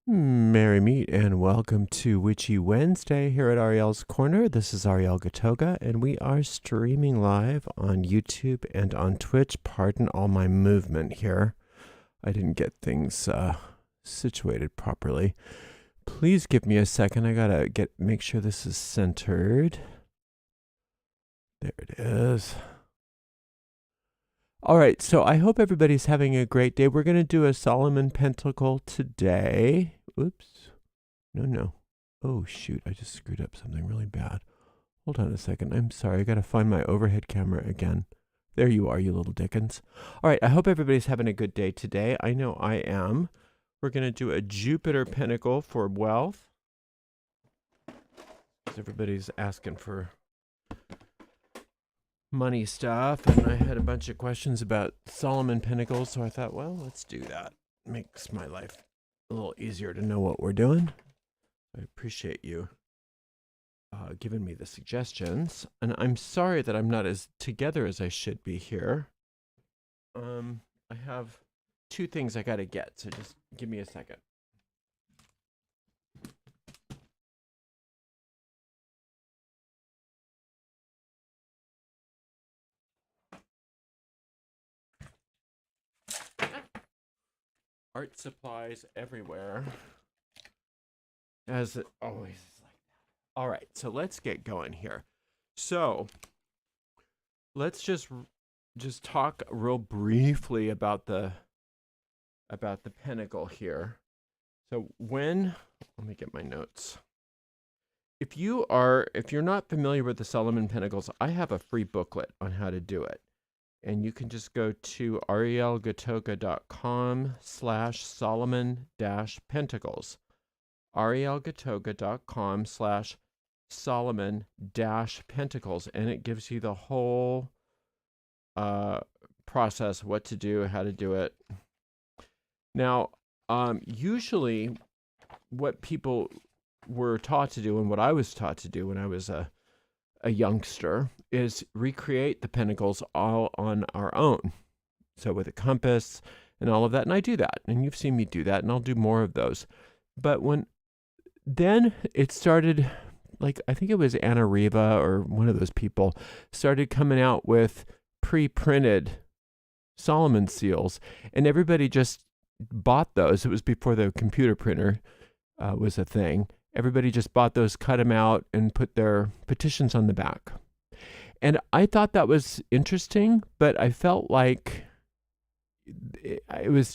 Merry meet and welcome to Witchy Wednesday here at Ariel's Corner. This is Ariel Gatoga, and we are streaming live on YouTube and on Twitch. Pardon all my movement here. I didn't get things situated properly. Please give me a second. I gotta make sure this is centered. There it is. All right, so I hope everybody's having a great day. We're going to do a Solomon Pentacle today. Oops. No. Oh, shoot. I just screwed up something really bad. Hold on a second. I'm sorry. I got to find my overhead camera again. There you are, you little dickens. All right, I hope everybody's having a good day today. I know I am. We're going to do a Jupiter Pentacle for wealth. Everybody's asking for money stuff, and I had a bunch of questions about Solomon Pentacles, so I thought, well, let's do that. Makes my life a little easier to know what we're doing. I appreciate you giving me the suggestions, and I'm sorry that I'm not as together as I should be here. I have two things I gotta get, so just give me a second. Art supplies everywhere, as it always is like that. All right, so let's get going here. So let's just talk real briefly about the pentacle here. So let me get my notes. If you're not familiar with the Solomon Pentacles, I have a free booklet on how to do it. And you can just go to arielgatoga.com/Solomon-Pentacles. arielgatoga.com/Solomon-Pentacles. And it gives you the whole process, what to do, how to do it. Now, usually what people were taught to do, and what I was taught to do when I was a youngster, is recreate the pentacles all on our own. So with a compass and all of that. And I do that. And you've seen me do that. And I'll do more of those. But then it started, like, I think it was Anna Riva or one of those people started coming out with pre-printed Solomon seals. And everybody just bought those. It was before the computer printer was a thing. Everybody just bought those, cut them out, and put their petitions on the back. And I thought that was interesting, but I felt like it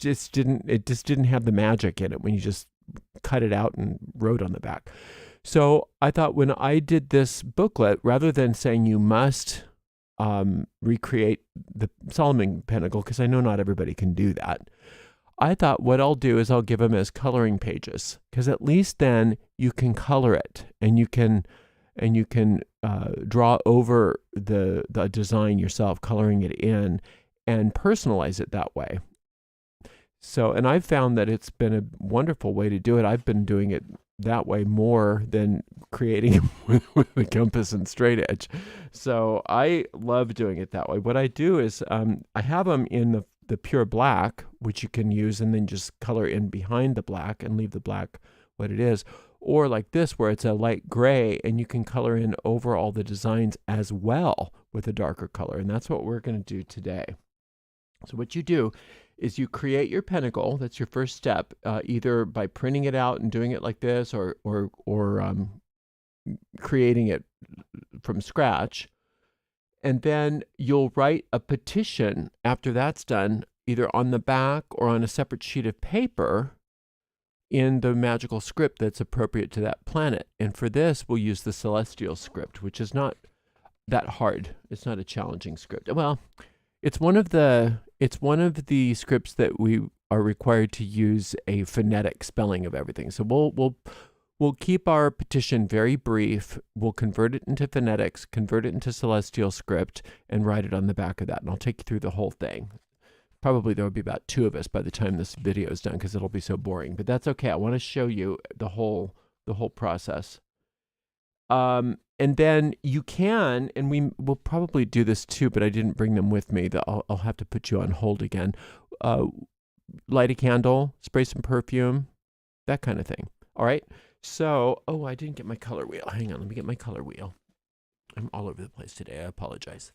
just didn't have the magic in it when you just cut it out and wrote on the back. So I thought, when I did this booklet, rather than saying you must recreate the Solomon Pentacle, because I know not everybody can do that, I thought what I'll do is I'll give them as coloring pages, because at least then you can color it, and you can draw over the design yourself, coloring it in, and personalize it that way. So, and I've found that it's been a wonderful way to do it. I've been doing it that way more than creating them with a compass and straight edge. So I love doing it that way. What I do is I have them in the pure black, which you can use and then just color in behind the black and leave the black what it is. Or like this, where it's a light gray and you can color in over all the designs as well with a darker color. And that's what we're going to do today. So what you do is you create your pentacle. That's your first step, either by printing it out and doing it like this, or creating it from scratch. And then you'll write a petition after that's done, either on the back or on a separate sheet of paper in the magical script that's appropriate to that planet. And for this, we'll use the celestial script, which is not that hard. It's not a challenging script. Well, it's one of the scripts that we are required to use a phonetic spelling of everything. So we'll keep our petition very brief. We'll convert it into phonetics, convert it into celestial script, and write it on the back of that. And I'll take you through the whole thing. Probably there will be about 2 of us by the time this video is done, because it'll be so boring. But that's okay. I want to show you the whole process. And then you can, and we will probably do this too, but I didn't bring them with me. I'll have to put you on hold again. Light a candle, spray some perfume, that kind of thing. All right. So, oh, I didn't get my color wheel. Hang on, let me get my color wheel. I'm all over the place today. I apologize.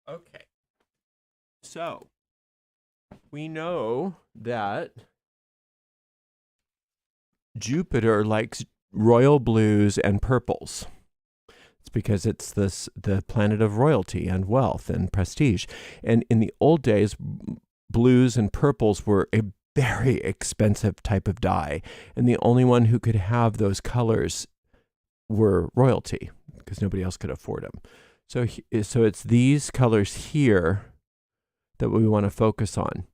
Okay. So, we know that Jupiter likes royal blues and purples. It's because it's the planet of royalty and wealth and prestige. And in the old days, blues and purples were a very expensive type of dye, and the only one who could have those colors were royalty because nobody else could afford them. So it's these colors here that we want to focus on.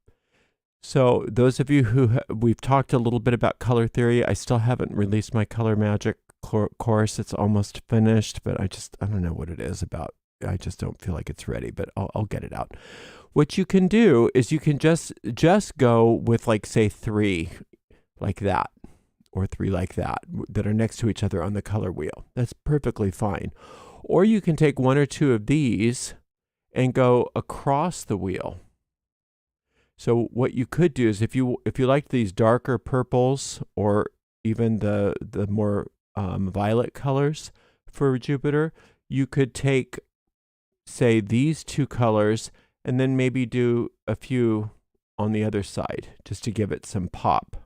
So those of you who we've talked a little bit about color theory. I still haven't released my color magic course. It's almost finished, but I don't know what it is about. I just don't feel like it's ready, but I'll get it out. What you can do is you can just go with, like, say 3 like that or 3 like that are next to each other on the color wheel. That's perfectly fine. Or you can take 1 or 2 of these and go across the wheel. So what you could do is if you like these darker purples or even the more violet colors for Jupiter, you could take, say, these 2 colors and then maybe do a few on the other side just to give it some pop.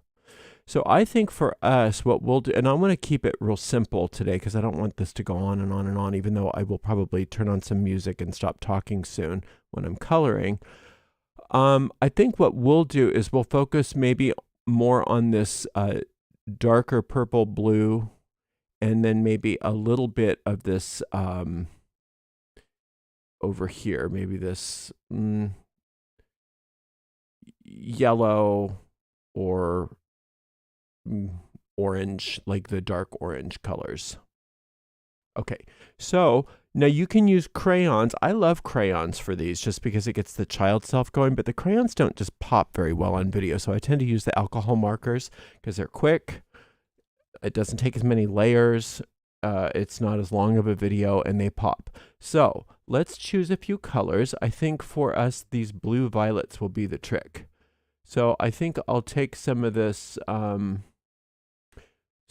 So I think for us, what we'll do, and I want to keep it real simple today because I don't want this to go on and on and on, even though I will probably turn on some music and stop talking soon when I'm coloring. I think what we'll do is we'll focus maybe more on this darker purple blue, and then maybe a little bit of this over here, maybe this yellow or orange, like the dark orange colors. Okay, so now you can use crayons. I love crayons for these just because it gets the child self going, but the crayons don't just pop very well on video. So I tend to use the alcohol markers because they're quick. It doesn't take as many layers. It's not as long of a video, and they pop. So let's choose a few colors. I think for us, these blue violets will be the trick. So I think I'll take some of this, some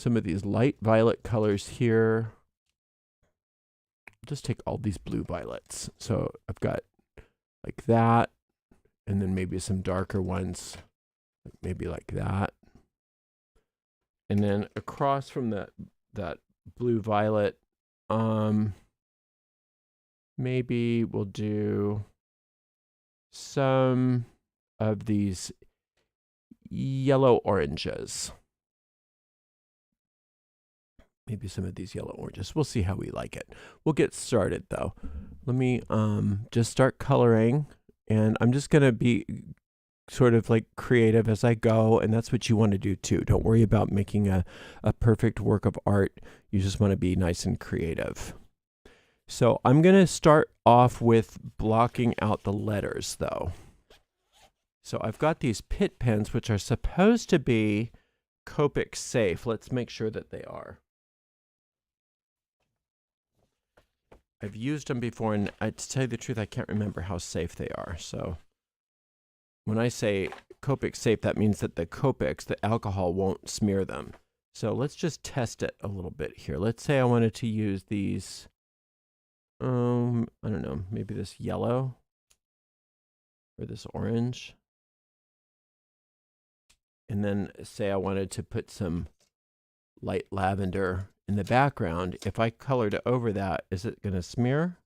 of these light violet colors here. Just take all these blue violets. So I've got like that, and then maybe some darker ones, maybe like that. And then across from that blue violet, maybe we'll do some of these yellow oranges. Maybe some of these yellow oranges. We'll see how we like it. We'll get started though. Let me just start coloring, and I'm just going to be sort of like creative as I go, and that's what you want to do too. Don't worry about making a perfect work of art. You just want to be nice and creative. So I'm going to start off with blocking out the letters though. So I've got these Pitt pens, which are supposed to be Copic safe. Let's make sure that they are. I've used them before, and to tell you the truth, I can't remember how safe they are. So when I say Copic safe, that means that the Copics, the alcohol, won't smear them. So let's just test it a little bit here. Let's say I wanted to use these, I don't know, maybe this yellow or this orange. And then say I wanted to put some light lavender in the background. If I colored it over that, is it going to smear?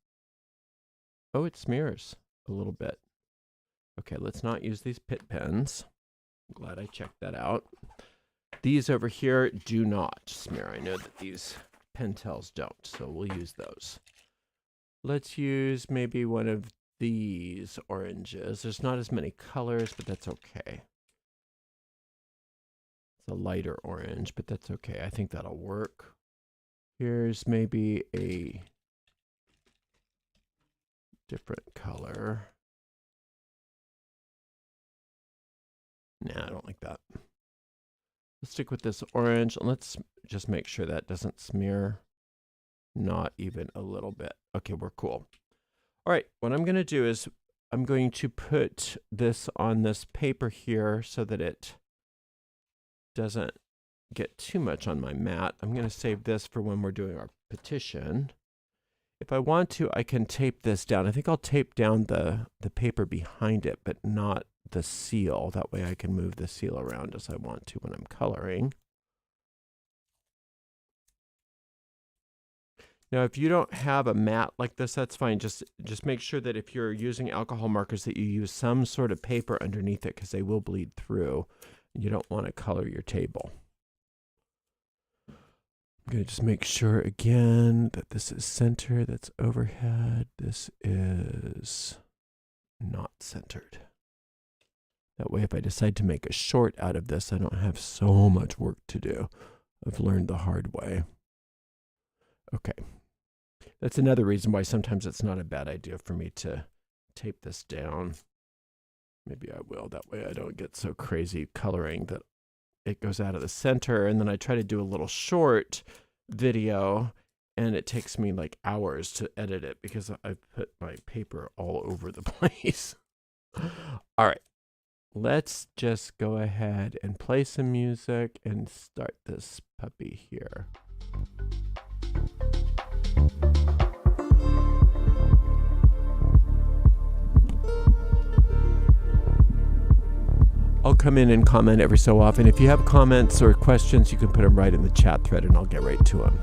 Oh, it smears a little bit. Okay, let's not use these Pitt pens. I'm glad I checked that out. These over here do not smear. I know that these Pentels don't, so we'll use those. Let's use maybe one of these oranges. There's not as many colors, but that's okay. It's a lighter orange, but that's okay. I think that'll work. Here's maybe a different color. Nah, I don't like that. Let's stick with this orange, and let's just make sure that doesn't smear. Not even a little bit. Okay, we're cool. All right, what I'm going to do is I'm going to put this on this paper here so that it doesn't get too much on my mat. I'm going to save this for when we're doing our petition. If I want to, I can tape this down. I think I'll tape down the paper behind it, but not the seal. That way I can move the seal around as I want to when I'm coloring. Now, if you don't have a mat like this, that's fine. Just make sure that if you're using alcohol markers that you use some sort of paper underneath it because they will bleed through. You don't want to color your table. I'm going to just make sure again that this is center, that's overhead. This is not centered. That way, if I decide to make a short out of this, I don't have so much work to do. I've learned the hard way. Okay. That's another reason why sometimes it's not a bad idea for me to tape this down. Maybe I will. That way I don't get so crazy coloring that it goes out of the center. And then I try to do a little short video, and it takes me like hours to edit it because I've put my paper all over the place. All right. Let's just go ahead and play some music and start this puppy here. I'll come in and comment every so often. If you have comments or questions, you can put them right in the chat thread and I'll get right to them.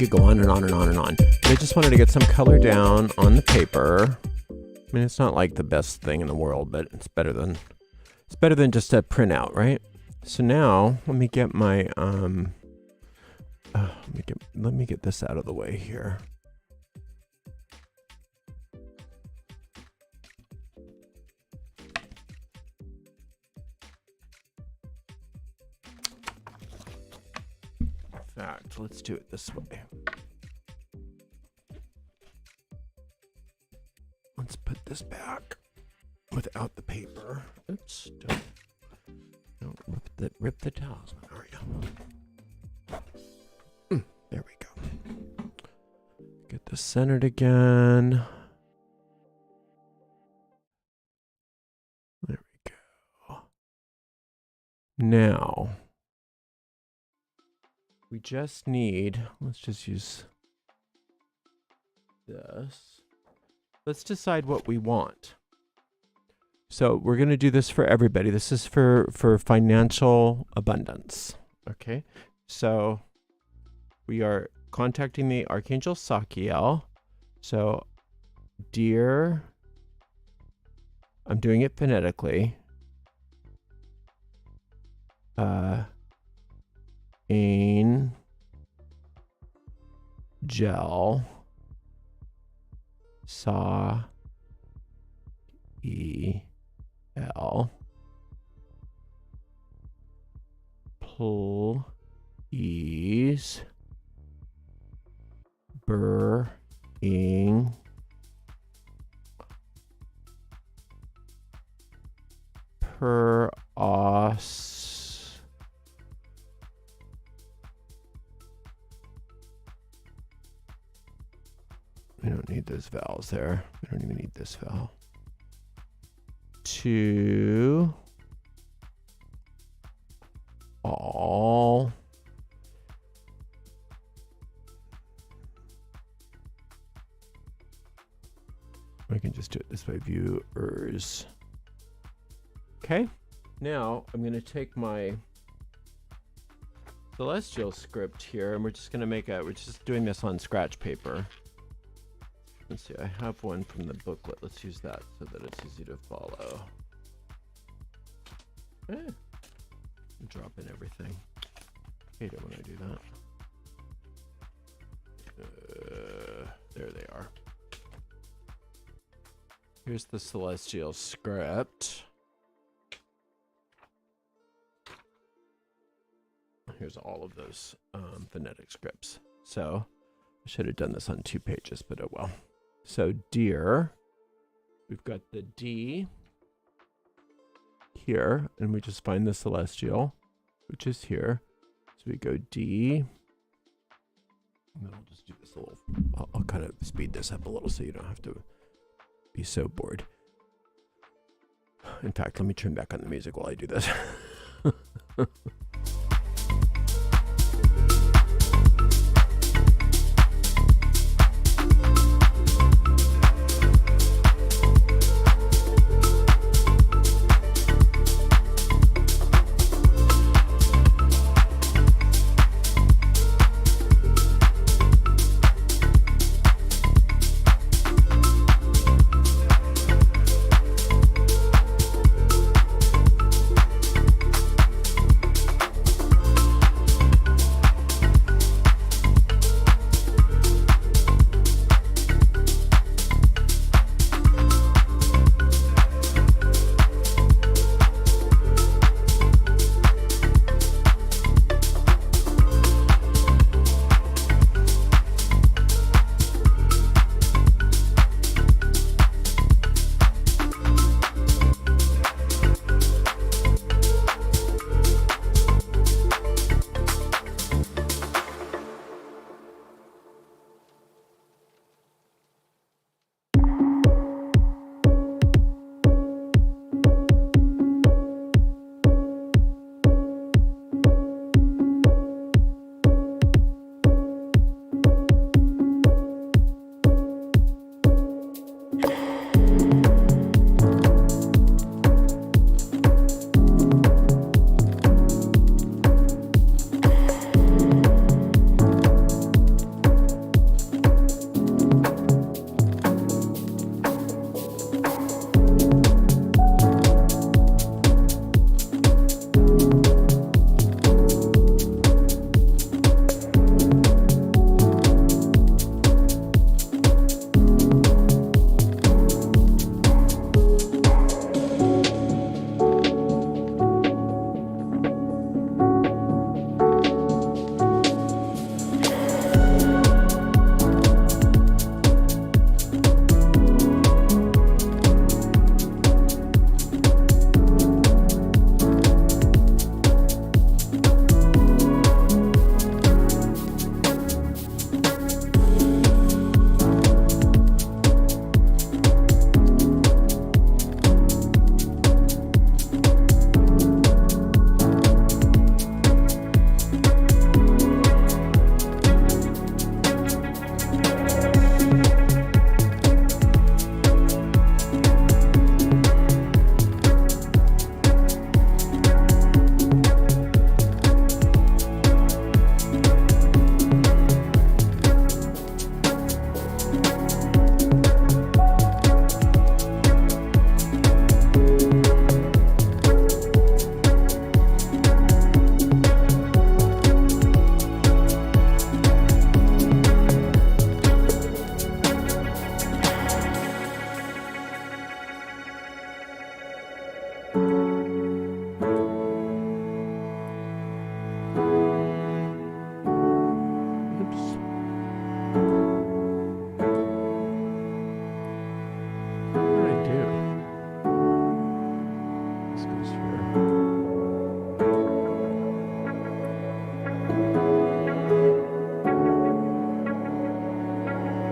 could go on and on and on and on. But I just wanted to get some color down on the paper. I mean, it's not like the best thing in the world, but it's better than just a printout, right? So now let me get my let me get this out of the way here. In fact, let's do it this way. Let's put this back without the paper. Oops, don't rip the towels. There we go. There we go. Get this centered again. There we go. Now, we just need, let's just use this. Let's decide what we want. So we're going to do this for everybody. This is for financial abundance. Okay. So we are contacting the Archangel Sakiel. So, dear, I'm doing it phonetically. Angel Sakiel. Please bring per us we don't need those vowels there. We don't even need this vowel. To all I can just do it this way, viewers. Okay, now I'm going to take my celestial script here, and we're just doing this on scratch paper. Let's see, I have one from the booklet. Let's use that so that it's easy to follow. Drop in everything. Hate it when I do that. There they are. Here's the celestial script. Here's all of those phonetic scripts. So I should have done this on 2 pages, but oh well. So dear, we've got the D here, and we just find the celestial, which is here. So we go D, and then I'll just do this a little, I'll kind of speed this up a little so you don't have to be so bored. In fact, let me turn back on the music while I do this.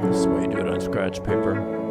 This is why you do it on scratch paper.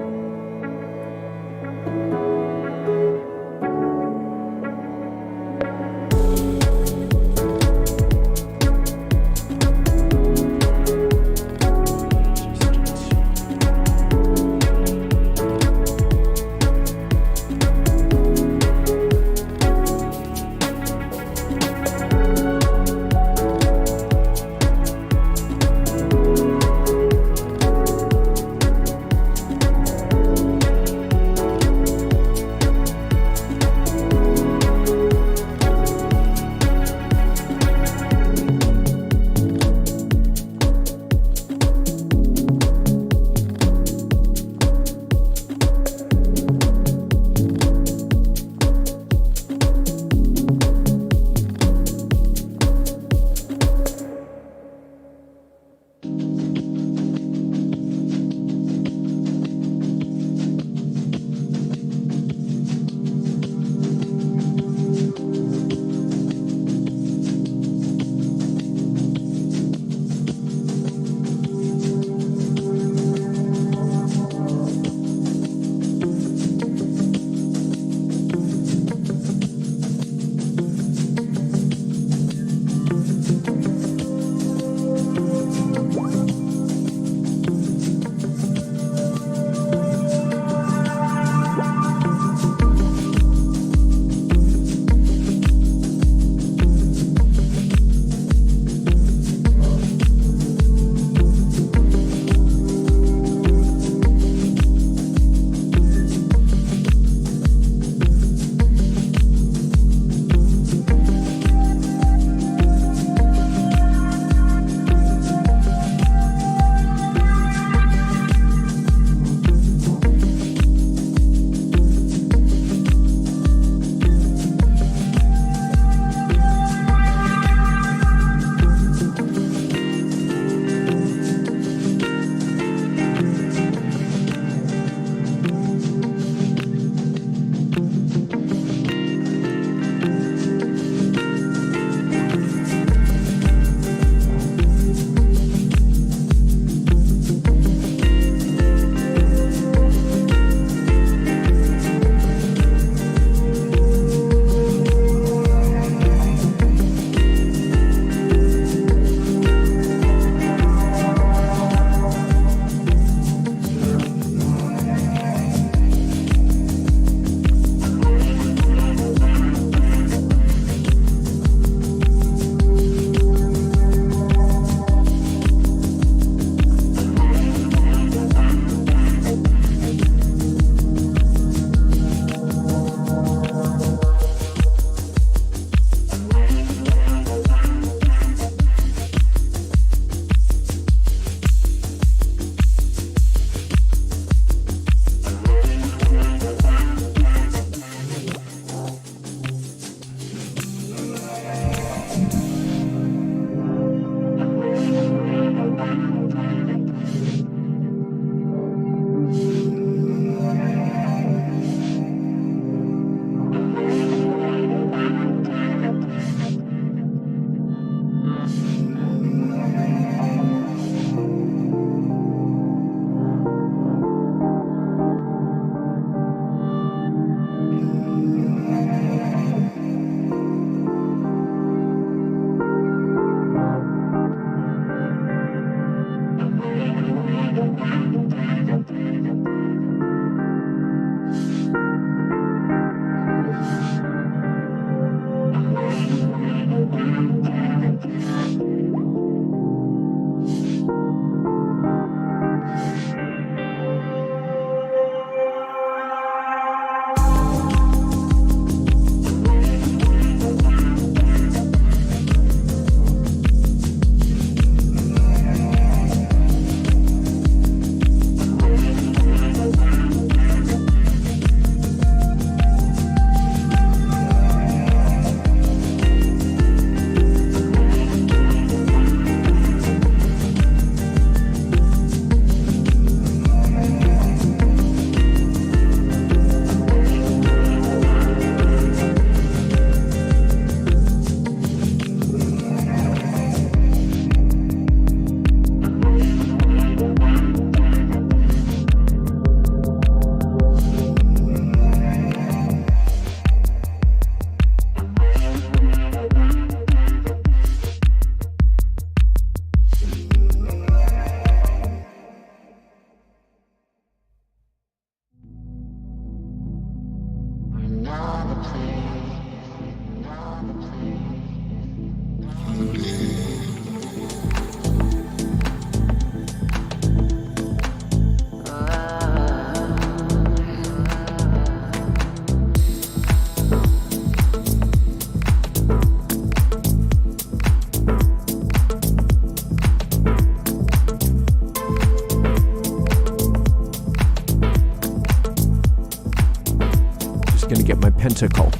going to get my pentacle.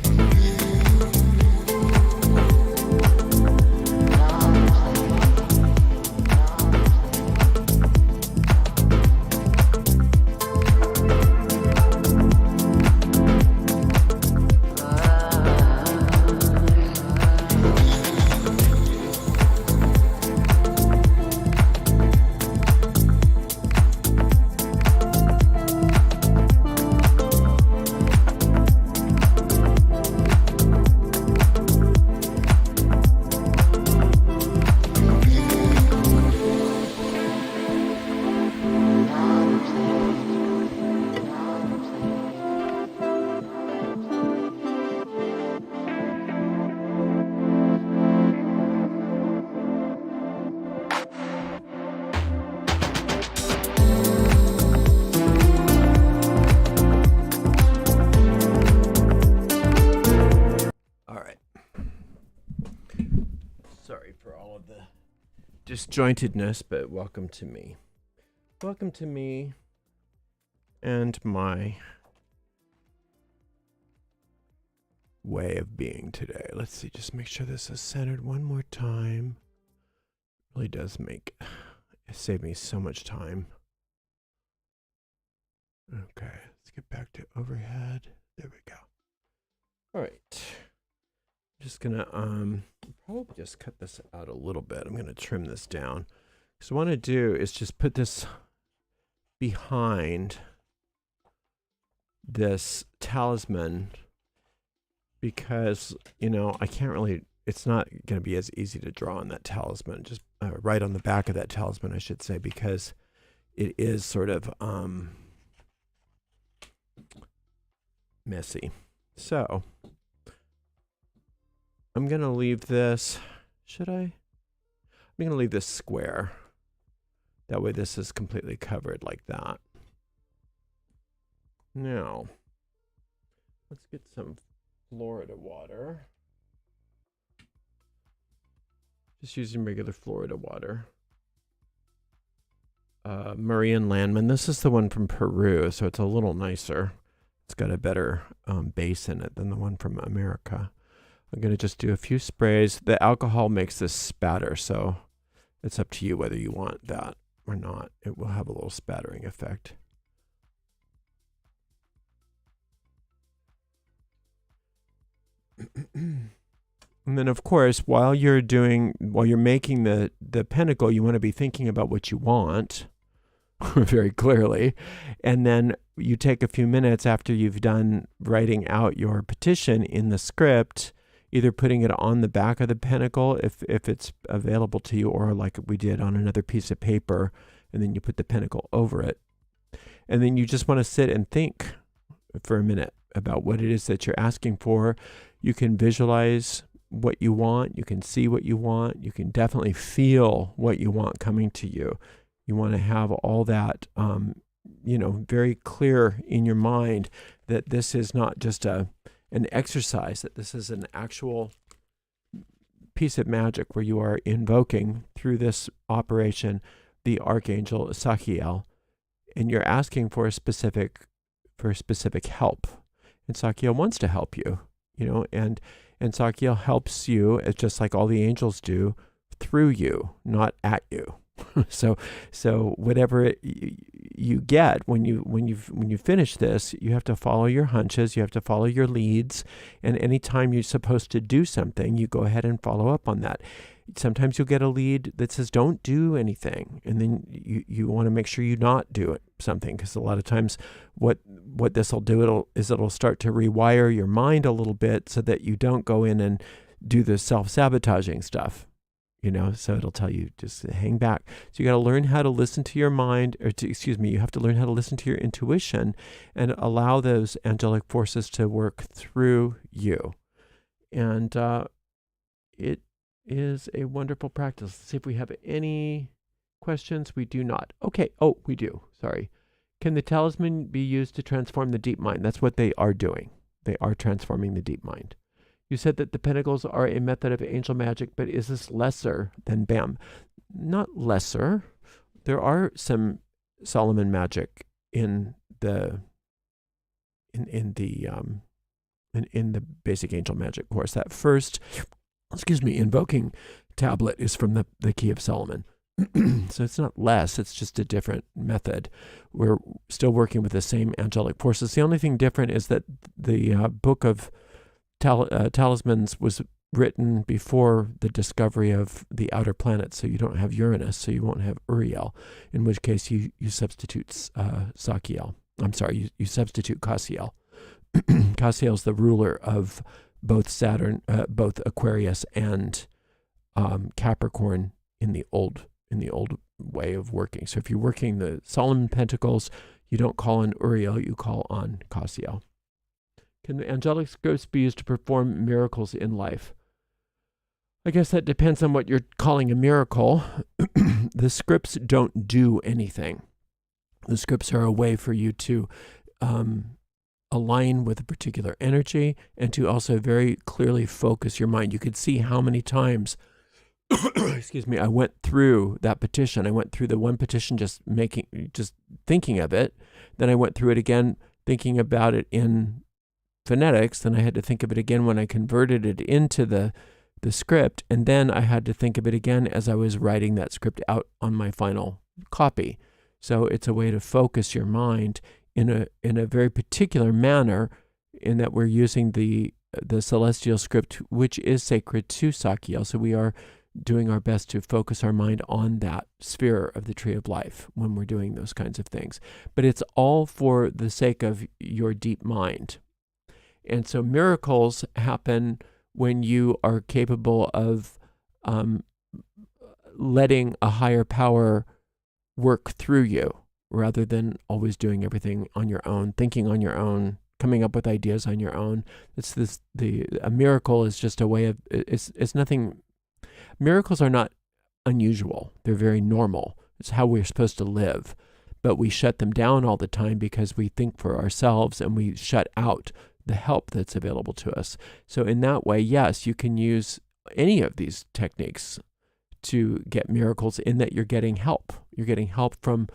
Disjointedness, but welcome to me. Welcome to me and my way of being today. Let's see, just make sure this is centered one more time. Really does save me so much time. Okay, let's get back to overhead. There we go. All right. Just gonna probably just cut this out a little bit. I'm gonna trim this down. So what I want to do is just put this behind this talisman, because I can't really, it's not gonna be as easy to draw on that talisman, just right on the back of that talisman I should say, because it is sort of messy. So I'm going to leave this, should I? I'm going to leave this square. That way this is completely covered like that. Now, let's get some Florida water. Just using regular Florida water. Maria Landman. This is the one from Peru, so it's a little nicer. It's got a better base in it than the one from America. I'm going to just do a few sprays. The alcohol makes this spatter, so it's up to you whether you want that or not. It will have a little spattering effect. And then, of course, while you're making the pentacle, you want to be thinking about what you want very clearly. And then you take a few minutes after you've done writing out your petition in the script, either putting it on the back of the pentacle if it's available to you, or like we did on another piece of paper, and then you put the pentacle over it. And then you just want to sit and think for a minute about what it is that you're asking for. You can visualize what you want. You can see what you want. You can definitely feel what you want coming to you. You want to have all that, very clear in your mind that this is not just an exercise, that this is an actual piece of magic where you are invoking through this operation the Archangel Sachiel, and you're asking for a specific help. And Sachiel wants to help you, and Sachiel helps you, just like all the angels do, through you, not at you. So whatever you get when you finish this, you have to follow your hunches, you have to follow your leads, and anytime you're supposed to do something, you go ahead and follow up on that. Sometimes you'll get a lead that says don't do anything, and then you want to make sure you not do something, because a lot of times what this will do it'll start to rewire your mind a little bit so that you don't go in and do the self-sabotaging stuff. So it'll tell you just hang back. So you got to learn how to listen to your mind, you have to learn how to listen to your intuition and allow those angelic forces to work through you. And it is a wonderful practice. Let's see if we have any questions. We do not. Okay. Oh, we do. Sorry. Can the talisman be used to transform the deep mind? That's what they are doing. They are transforming the deep mind. You said that the pentacles are a method of angel magic, but is this lesser than BAM? Not lesser. There are some Solomon magic in the in the basic angel magic course. That first, invoking tablet is from the Key of Solomon. So it's not less, it's just a different method. We're still working with the same angelic forces. The only thing different is that the book of talismans was written before the discovery of the outer planets, so you don't have Uranus, so you won't have Uriel, in which case you substitute Sakiel. I'm sorry, you substitute Cassiel. Cassiel is the ruler of both Saturn, both Aquarius and Capricorn in the old way of working. So if you're working the Solomon Pentacles, you don't call on Uriel, you call on Cassiel. Can the angelic scripts be used to perform miracles in life? I guess that depends on what you're calling a miracle. The scripts don't do anything. The scripts are a way for you to align with a particular energy and to also very clearly focus your mind. You could see how many times I went through that petition. I went through the one petition just thinking of it. Then I went through it again thinking about it in phonetics. Then I had to think of it again when I converted it into the script. And then I had to think of it again as I was writing that script out on my final copy. So it's a way to focus your mind in a very particular manner, in that we're using the celestial script, which is sacred to Sakiel. So we are doing our best to focus our mind on that sphere of the tree of life when we're doing those kinds of things. But it's all for the sake of your deep mind. And so miracles happen when you are capable of letting a higher power work through you, rather than always doing everything on your own, thinking on your own, coming up with ideas on your own. A miracle is just a way of, it's nothing. Miracles are not unusual. They're very normal. It's how we're supposed to live. But we shut them down all the time because we think for ourselves and we shut out the help that's available to us. So in that way, yes, you can use any of these techniques to get miracles, in that you're getting help. You're getting help from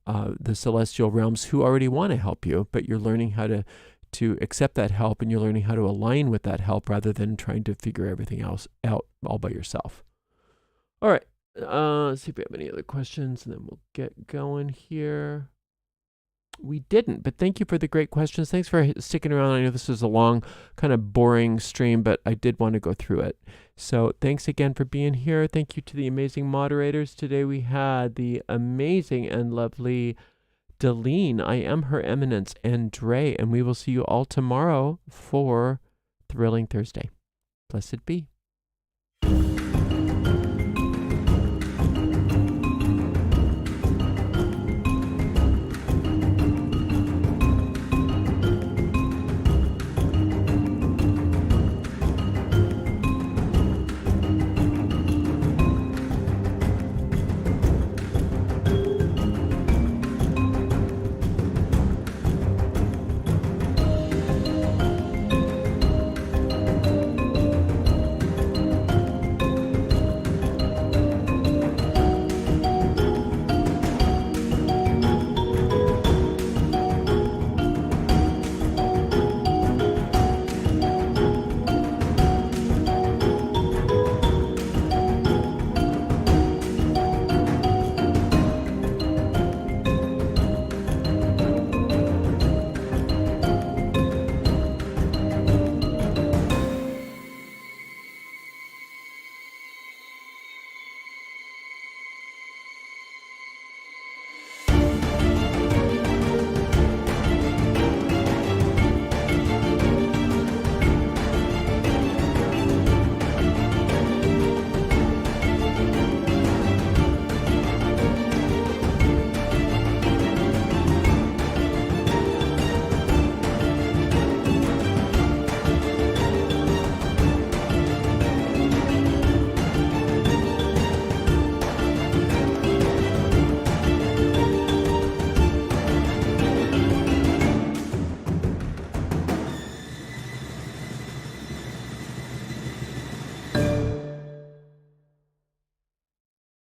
the celestial realms who already want to help you, but you're learning how to accept that help, and you're learning how to align with that help rather than trying to figure everything else out all by yourself. All right, let's see if we have any other questions, and then we'll get going here. We didn't, but thank you for the great questions. Thanks for sticking around. I know this was a long, kind of boring stream, but I did want to go through it. So thanks again for being here. Thank you to the amazing moderators. Today we had the amazing and lovely Deline, I Am Her Eminence, and Dre, and we will see you all tomorrow for Thrilling Thursday. Blessed be.